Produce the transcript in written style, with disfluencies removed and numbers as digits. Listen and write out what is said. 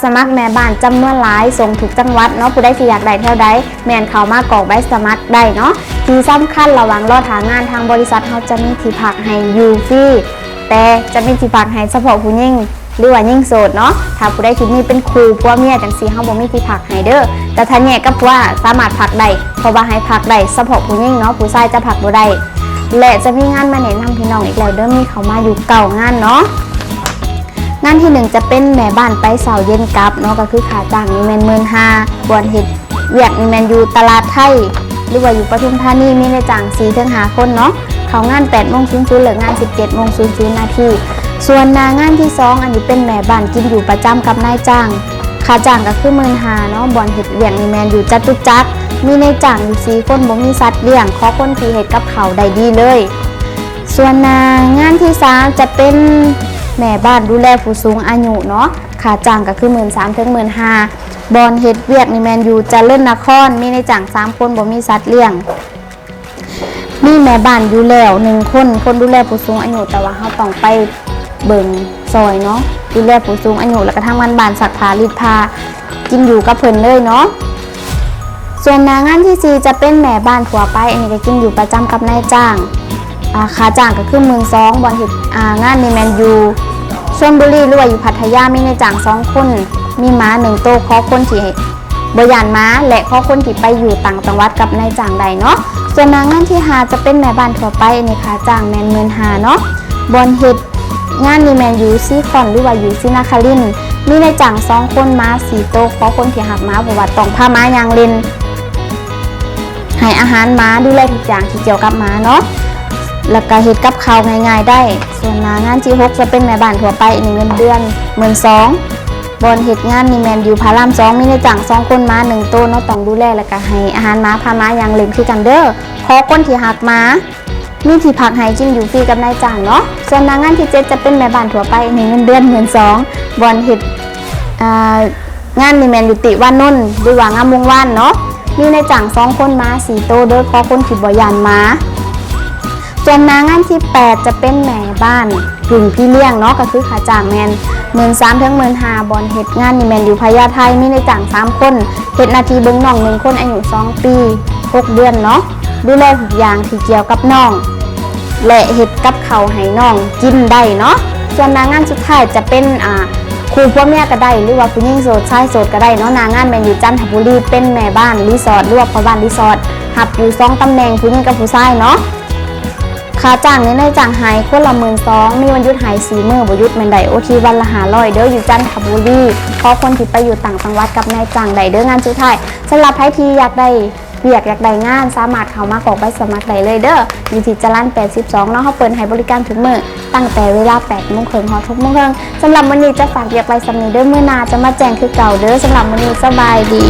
สมัครแม่บ้านจำนวนหลายส่งถูกจังหวัดเนาะผู้ใดที่อยากได้เท่าใดแม่นเขามากรอกใบสมัครได้เนาะที่สำคัญระหว่างรอหางานทางบริษัทเขาจะมีที่พักให้อยู่ฟรีแต่จะมีที่พักให้เฉพาะผู้หญิงหรือว่ายิ่งโสดเนาะถ้าผู้ใดที่นี่เป็นครูผัวเมียจังซี่เฮาบ่มีที่พักให้เด้อแต่ถ้าแยกกับว่าสามารถพักได้เพราะว่าให้พักได้เฉพาะผู้หญิงเนาะผู้ชายจะพักบ่ได้และจะมีงานมาแนะนำพี่น้องอีกแล้วเด้อมีเข้ามาอยู่เก่างานเนาะงานที่1จะเป็นแม่บ้านไปเสาเย็นกลับเนาะก็คือค่าจ้างนี่แม่น15,000บวนเฮ็ดเวียกนี่แม่นอยู่ตลาดไทยหรือว่าอยู่ปทุมธานีมีในจ้าง 4-5 คนเนาะเข้างาน 8:00 นเลิกงาน 17:00 นส่วนงานที่2อันนี้เป็นแม่บ้านกินอยู่ประจำกับนายจ้างค่าจ้างก็คือ15,000เนาะบอนเฮ็ดเวียกนี่แม่นอยู่จตุจักรมีนายจ้างอยู่4คนบ่มีสัตว์เลี้ยงขอคนที่เฮ็ดกับข้าวได้ดีเลยส่วนงานที่3จะเป็นแม่บ้านดูแลผู้สูงอายุเนาะค่าจ้างก็คือ 13,000 ถึง 15,000บอนเฮ็ดเวียกนี่แม่นอยู่เจริญนครมีนายจ้าง3คนบ่มีสัตว์เลี้ยงมีแม่บ้านอยู่แล้ว1คนดูแลผู้สูงอายุแต่ว่าเฮาต้องไปเบิ่งซอยเนาะดูแลผู้สูงอายุแล้วก็ทางบ้านซักผ้ารีดผ้ากินอยู่กับเพิ่นเลยเนาะส่วนงานที่4จะเป็นแม่บ้านทั่วไปอันนี้ก็กินอยู่ประจำกับนายจ้างค่าจ้างก็คือ 12,000บอนเฮ็ดงานนี่แม่นอยู่ชลบุรีหรือว่าอยู่พัทยามีนายจ้าง2คนมีม้า1โตขอคนที่บ่ย่านม้าและขอคนที่ไปอยู่ต่างจังหวัดกับนายจ้างใดเนาะส่วนงานที่5จะเป็นแม่บ้านทั่วไปอันนี้ค่าจ้างแม่น 15,000เนาะบอนเฮ็ดงานนี่แมนอยู่ซีคอนหรือว่าอยู่ซีนาคารินมีในจัง2คนม้า4โตขอคนที่หักม้าบอกว่าต้องพาม้ายางเล่นให้อาหารม้าดูแลทุกอย่างที่เกี่ยวกับม้าเนาะแล้วก็เฮ็ดกับข้าวง่ายๆได้ส่วนงานที่6จะเป็นแม่บ้านทั่วไปนี่เงินเดือน12,000บอนเฮ็ดงานนี่แมนอยู่พาราม2มีในจัง2คนม้า1โตเนาะต้องดูแลแล้วก็ให้อาหารม้าพาม้ายางเล่นคือกันเด้อขอคนที่หักม้ามีที่พักให้กินอยู่ฟรีกับนายจ้างเนาะส่วนงานที่7จะเป็นแม่บ้านทั่วไปมีเงินเดือน12,000บอนเฮ็ดงานนี่แม่นอยู่ติว่านนท์หรือว่างามวงวานเนาะมีนายจ้าง2คนม้า4โตโดยขอคนที่บ่ย่านม้าส่วนงานที่8จะเป็นแม่บ้านกึ่งพี่เลี้ยงเนาะก็คือค่าจ้างแม่น 13,000 ถึง 15,000บอนเฮ็ดงานนี่แม่นอยู่พญาไทมีนายจ้าง3คนเฮ็ดหน้าที่เบิ่งน้อง1คนอายุ2 ปี6 เดือนเนาะดูแลทุกอย่างที่เกี่ยวกับน้องและเฮ็ดกับข้าวให้น้องกินได้เนาะส่วนงานสุดท้ายจะเป็นครูพ่อแม่ก็ได้หรือว่าผู้หญิงโสดชายโสดก็ได้เนาะงานแม่นอยู่จันทบุรีเป็นแม่บ้านรีสอร์ทหรือว่าพ่อบ้านรีสอร์ทหับอยู่2ตำแหน่งผู้หญิงกับผู้ชายเนาะค่าจ้างในจ้างหายคนละ 12,000มีวันหยุดหาย4 มื้อบ่หยุดแม่นได้โอทีวันละ500เด้ออยู่จันทบุรีขอคนที่ไปอยู่ต่างจังหวัดกับนายจ้างได้เด้องานสุดท้ายสำหรับใครที่อยากได้อยากได้งานสามารถเข้ามากรอกใบสมัครได้เลยเด้ออยู่ที่จรัญ82เนาะเขาเปิดให้บริการทุกมื้อตั้งแต่เวลา 8:00 นถึง 6:00 นสำหรับมื้อนี้จะฝากเรียกใบสำนีเด้อมื้อหน้าจะมาแจ้งคือเก่าเด้อสำหรับมื้อนี้สบายดี